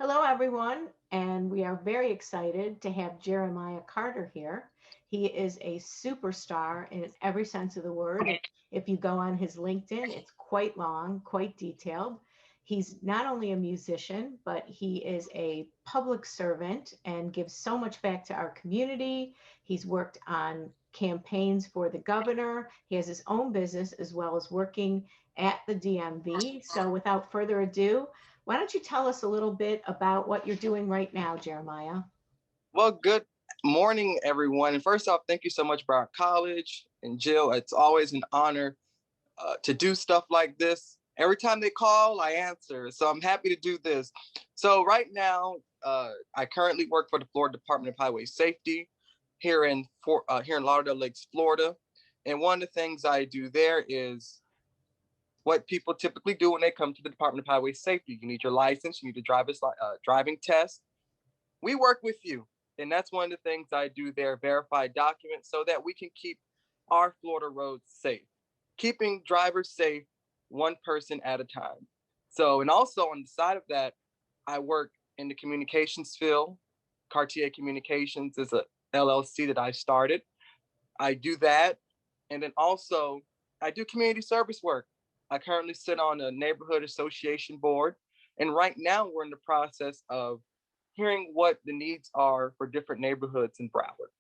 Hello, everyone, and we are very excited to have Jeremiah Carter here. He is a superstar in every sense of the word. If you go on his LinkedIn, it's quite long, quite detailed. He's not only a musician, but he is a public servant and gives so much back to our community. He's worked on campaigns for the governor. He has his own business as well as working at the DMV. So, without further ado, why don't you tell us a little bit about what you're doing right now, Jeremiah? Well, good morning, everyone. And first off, thank you so much for our college and Jill. It's always an honor to do stuff like this. Every time they call, I answer. So I'm happy to do this. So right now, I currently work for the Florida Department of Highway Safety here in Lauderdale Lakes, Florida. And one of the things I do there is what people typically do when they come to the Department of Highway Safety. You need your license, you need a driving test. We work with you. And that's one of the things I do there, verify documents so that we can keep our Florida roads safe, keeping drivers safe one person at a time. So, and also on the side of that, I work in the communications field. Cartieh Communications is a LLC that I started. I do that. And then also I do community service work. I currently sit on a neighborhood association board. And right now we're in the process of hearing what the needs are for different neighborhoods in Broward.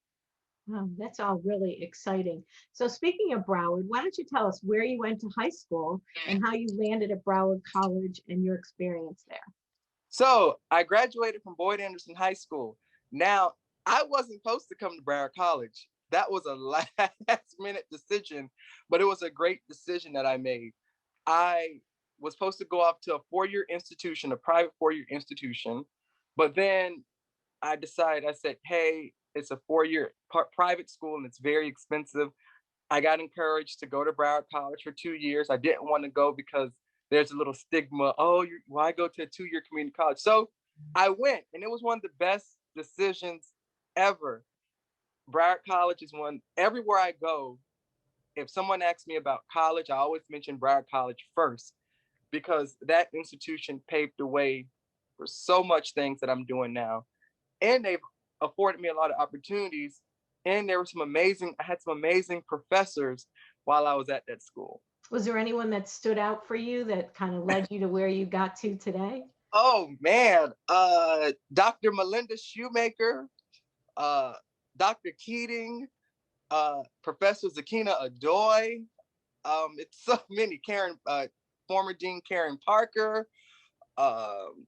Oh, that's all really exciting. So, speaking of Broward, why don't you tell us where you went to high school and how you landed at Broward College and your experience there? So I graduated from Boyd Anderson High School. Now, I wasn't supposed to come to Broward College. That was a last minute decision, but it was a great decision that I made. I was supposed to go off to a 4 year institution, a private 4 year institution, but then I said, hey, it's a 4 year private school and it's very expensive. I got encouraged to go to Broward College for 2 years. I didn't want to go because there's a little stigma. Oh, why go to a 2 year community college? So I went, and it was one of the best decisions ever. Broward College is one, everywhere I go, if someone asks me about college, I always mention Broward College first because that institution paved the way for so much things that I'm doing now. And they've afforded me a lot of opportunities. And I had some amazing professors while I was at that school. Was there anyone that stood out for you that kind of led you to where you got to today? Oh man, Dr. Melinda Shoemaker, uh, Dr. Keating, Professor Zakina Adoy. It's so many. Former Dean Karen Parker, um,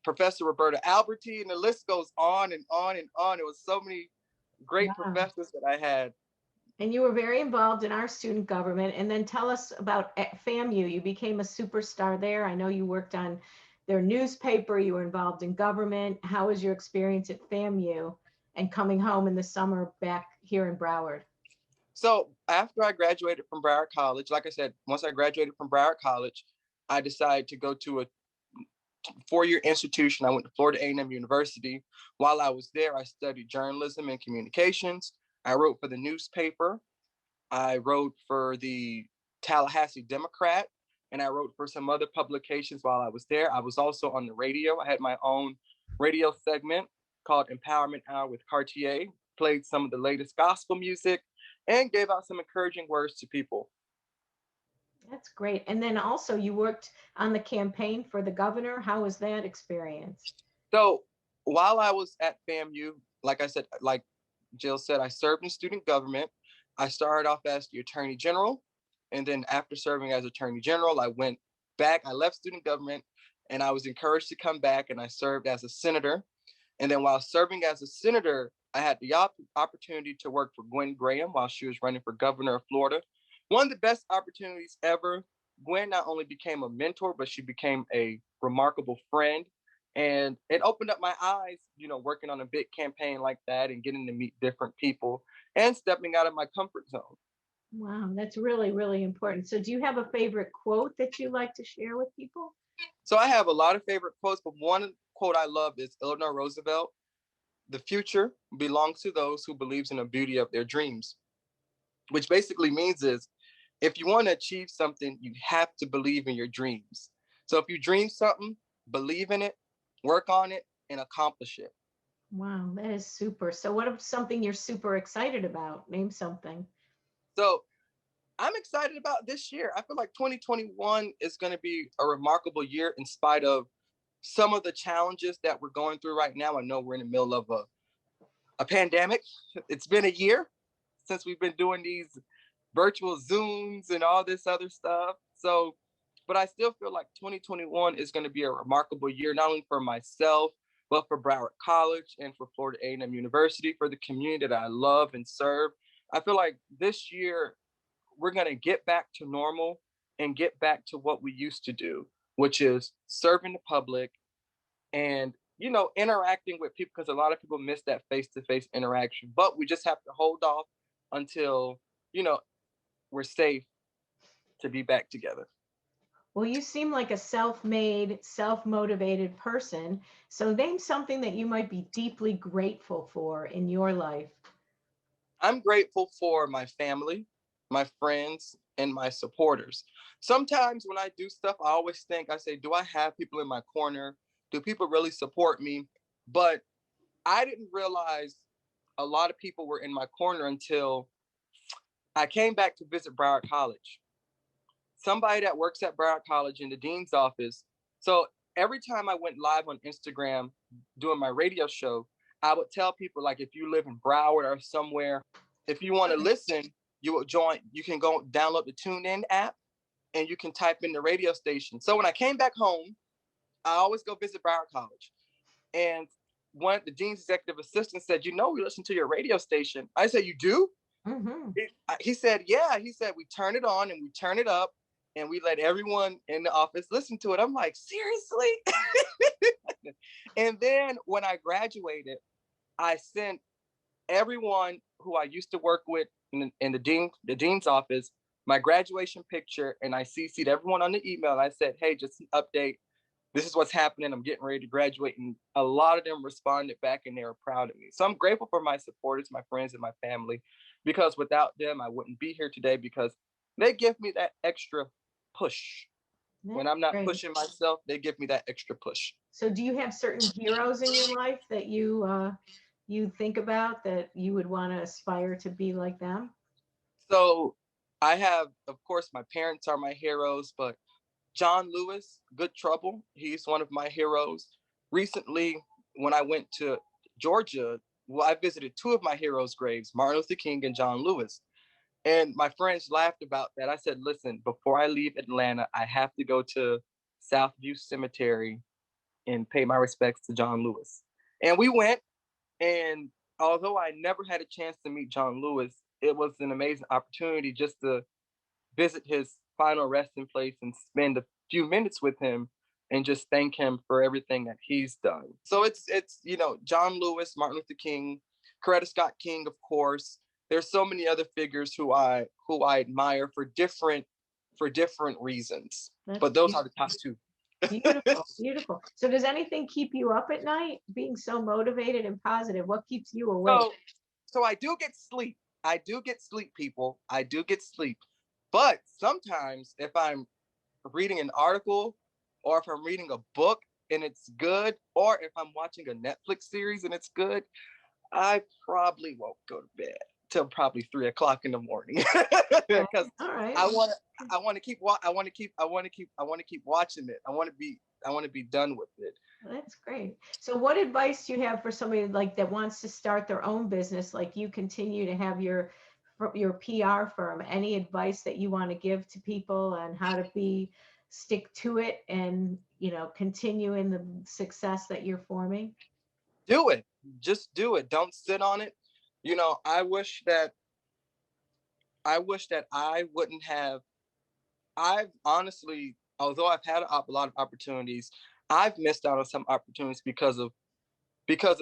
Professor Roberta Alberti, and the list goes on and on and on. It was so many great Wow. professors that I had. And you were very involved in our student government. And then tell us about at FAMU. You became a superstar there. I know you worked on their newspaper, you were involved in government. How was your experience at FAMU and coming home in the summer back here in Broward? So after I graduated from Broward College, like I said, once I graduated from Broward College, I decided to go to a 4 year institution. I went to Florida A&M University. While I was there, I studied journalism and communications. I wrote for the newspaper. I wrote for the Tallahassee Democrat, and I wrote for some other publications while I was there. I was also on the radio. I had my own radio segment called Empowerment Hour with Cartieh, played some of the latest gospel music, and gave out some encouraging words to people. That's great. And then also you worked on the campaign for the governor. How was that experience? So while I was at FAMU, like I said, like Jill said, I served in student government. I started off as the attorney general. And then after serving as attorney general, I went back. I left student government and I was encouraged to come back and I served as a senator. And then while serving as a senator, I had the opportunity to work for Gwen Graham while she was running for governor of Florida. One of the best opportunities ever. Gwen not only became a mentor, but she became a remarkable friend. And it opened up my eyes, working on a big campaign like that and getting to meet different people and stepping out of my comfort zone. Wow, that's really, really important. So do you have a favorite quote that you like to share with people? So I have a lot of favorite quotes, but one quote I love is Eleanor Roosevelt. The future belongs to those who believes in the beauty of their dreams, which basically means is if you want to achieve something, you have to believe in your dreams. So if you dream something, believe in it, work on it, and accomplish it. Wow, that is super. So what is something you're super excited about? Name something. So I'm excited about this year. I feel like 2021 is going to be a remarkable year in spite of some of the challenges that we're going through right now. I know we're in the middle of a pandemic. It's been a year since we've been doing these virtual Zooms and all this other stuff. So, but I still feel like 2021 is going to be a remarkable year, not only for myself, but for Broward College and for Florida A&M University, for the community that I love and serve. I feel like this year we're going to get back to normal and get back to what we used to do, which is serving the public and, interacting with people, because a lot of people miss that face-to-face interaction. But we just have to hold off until, we're safe to be back together. Well, you seem like a self-made, self-motivated person. So name something that you might be deeply grateful for in your life. I'm grateful for my family, my friends, and my supporters. Sometimes when I do stuff, I always think, I say, do I have people in my corner? Do people really support me? But I didn't realize a lot of people were in my corner until I came back to visit Broward College. Somebody that works at Broward College in the dean's office. So every time I went live on Instagram doing my radio show, I would tell people, like, if you live in Broward or somewhere, if you want to listen, you can go download the TuneIn app and you can type in the radio station. So when I came back home, I always go visit Broward College. And one of the dean's executive assistants said, we listen to your radio station. I said, you do? Mm-hmm. He said, yeah. He said, we turn it on and we turn it up and we let everyone in the office listen to it. I'm like, seriously? And then when I graduated, I sent everyone who I used to work with in the dean's office my graduation picture, and I CC'd everyone on the email. I said, hey, just an update. This is what's happening. I'm getting ready to graduate. And a lot of them responded back and they were proud of me. So I'm grateful for my supporters, my friends, and my family, because without them, I wouldn't be here today, because they give me that extra push. When That's I'm not great. pushing myself, they give me that extra push. So do you have certain heroes in your life that you think about that you would want to aspire to be like them? So I have, of course, my parents are my heroes, but John Lewis, Good Trouble, he's one of my heroes. Recently, when I went to Georgia, I visited two of my heroes' graves, Martin Luther King and John Lewis. And my friends laughed about that. I said, listen, before I leave Atlanta, I have to go to Southview Cemetery and pay my respects to John Lewis. And we went, and although I never had a chance to meet John Lewis, it was an amazing opportunity just to visit his final resting place and spend a few minutes with him and just thank him for everything that he's done. So it's John Lewis, Martin Luther King, Coretta Scott King, of course. There's so many other figures who I admire for different reasons. That's But those are the top two. beautiful, beautiful. So does anything keep you up at night, being so motivated and positive? What keeps you awake? So I do get sleep. I do get sleep, people. I do get sleep. But sometimes if I'm reading an article or if I'm reading a book and it's good, or if I'm watching a Netflix series and it's good, I probably won't go to bed till probably 3 o'clock in the morning because All right. I want to keep watching it. I want to be done with it. That's great. So what advice do you have for somebody like that wants to start their own business, like you continue to have your PR firm? Any advice that you want to give to people on how to stick to it and, continue in the success that you're forming? Do it. Just do it. Don't sit on it. I wish that I wouldn't have. I've honestly, although I've had a lot of opportunities, I've missed out on some opportunities because of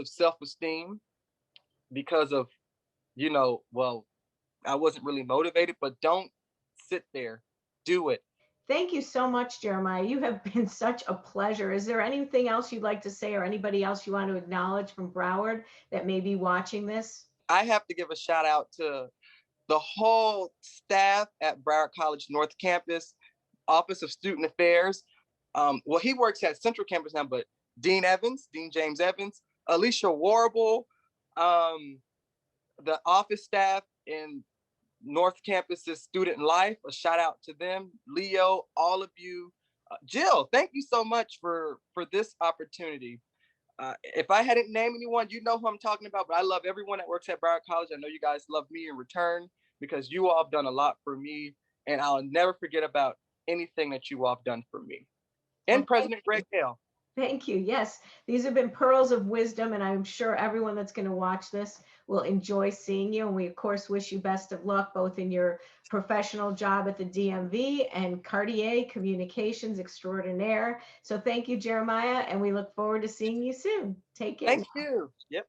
self-esteem, because of, well, I wasn't really motivated. But don't sit there. Do it. Thank you so much, Jeremiah. You have been such a pleasure. Is there anything else you'd like to say or anybody else you want to acknowledge from Broward that may be watching this? I have to give a shout out to the whole staff at Broward College North Campus, Office of Student Affairs. Well, he works at Central Campus now, but Dean James Evans, Alicia Warble, the office staff in North Campus's Student Life, a shout out to them, Leo, all of you. Jill, thank you so much for this opportunity. If I hadn't named anyone, you know who I'm talking about, but I love everyone that works at Broward College. I know you guys love me in return because you all have done a lot for me, and I'll never forget about anything that you all have done for me. And Well, President Greg Hale. thank you. Yes, these have been pearls of wisdom, and I'm sure everyone that's going to watch this will enjoy seeing you. And we, of course, wish you best of luck both in your professional job at the DMV and Cartieh Communications Extraordinaire. So thank you, Jeremiah, and we look forward to seeing you soon. Take care. Thank you. Yep.